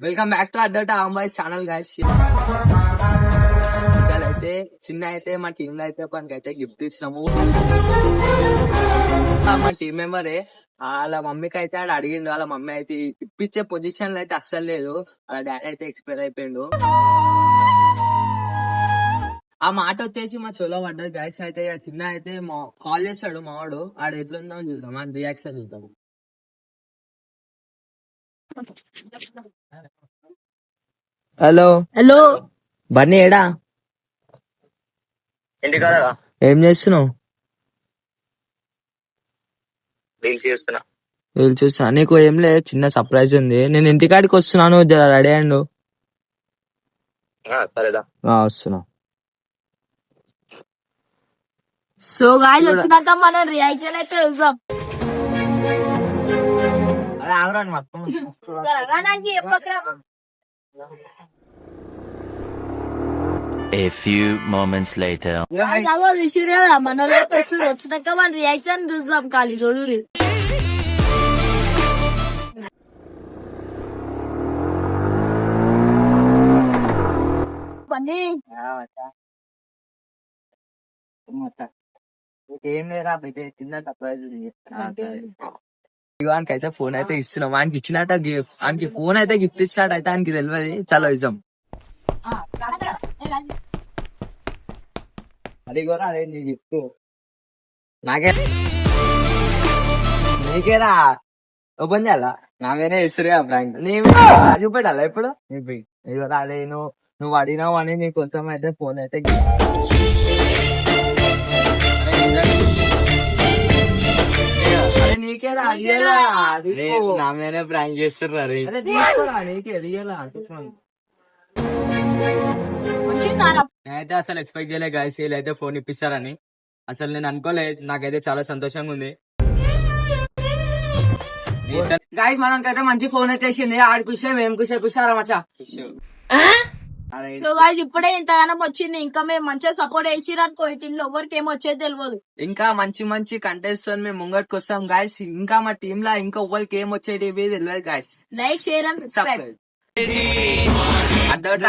Welcome back to అడ్డట అంబాయిస్ channel guys. అయితే చిన్న అయితే మా టీమ్ లో అయితే ఒకరికైతే గిఫ్ట్ ఇచ్చినాము. మా టీం మెంబరే వాళ్ళ మమ్మీకి అయితే ఆడ అడిగిండు. వాళ్ళ మమ్మీ అయితే ఇప్పించే పొజిషన్ లో అయితే అస్సలు లేదు. వాళ్ళ డాడీ అయితే ఎక్స్పైర్ అయిపోయిండు. ఆ మాట వచ్చేసి మా చోలో పడ్డది గైస్. అయితే చిన్న అయితే కాల్ చేస్తాడు మావాడు. ఆడ ఎట్లుందో చూద్దాం, అని రియాక్షన్ చూద్దాం. హలో హలో బన్నీ ఏడా? ఇంటికాడ ఏం చేస్తున్నావు? రీల్స్ చేస్తున్నా. వీళ్ళు చూస్తా. నీకు ఏం లేదు, చిన్న సర్ప్రైజ్ ఉంది. నేను ఇంటికాడికి వస్తున్నాను, రెడీ అయ్యండు. సరేదా వస్తున్నా. సో గాయ్స్ వచ్చినాక మనం రియాక్షన్ అయితే చూద్దాం. A few moments later. మనలో వచ్చినాక మన రియాక్షన్ చూద్దాం. ఖాళీ చూడు పని ఏం లేదా చిన్న సర్ప్రైజ్ వానికి అయితే ఫోన్ అయితే ఇస్తున్నాం. ఆయనకి ఇచ్చినట్ట గిఫ్ట్, ఆయనకి ఫోన్ అయితే గిఫ్ట్ ఇచ్చినట్టు అయితే ఆయనకి తెలియదు. చాలా ఇస్తాం. అది కూడా అదే నీ గిఫ్ట్. నాకే నీకేరా ఓపెన్ చేయాలా? నాకైనా ఇస్తురుగా ప్రాంక్. చూపెట్టాలా ఇప్పుడు? ఇదిగో అదే నువ్వు అడిగినావు అని నీ కోసం అయితే ఫోన్ అయితే నీకేరా నా మీదనే ప్రాంక్ చేస్తున్నారు. తీసుకోరా నీకే రియలా. నేనైతే అసలు ఎక్స్పెక్ట్ చేయలే గాయస్, వీళ్ళైతే ఫోన్ ఇప్పిస్తారని. అసలు నేను అనుకోలేదు. నాకైతే చాలా సంతోషంగా ఉంది. గాయస్ మనకైతే మంచి ఫోన్ వచ్చేసింది. ఆడి కుషే మేము కుషారా మచ్చా. సో గాయ్స్ ఇప్పుడే ఇంతగానం వచ్చింది. ఇంకా మేము మంచిగా సపోర్ట్ చేసిరనుకో ఇంట్లో ఎవరికి ఏం వచ్చేది తెలియదు. ఇంకా మంచి మంచి కంటెంట్స్ తో మేము ముంగట్కి వస్తాం గాయస్. ఇంకా మా టీమ్ లా ఇంకా ఎవరికి ఏం వచ్చేది తెలియదు guys. Like share and subscribe. అడ్డోట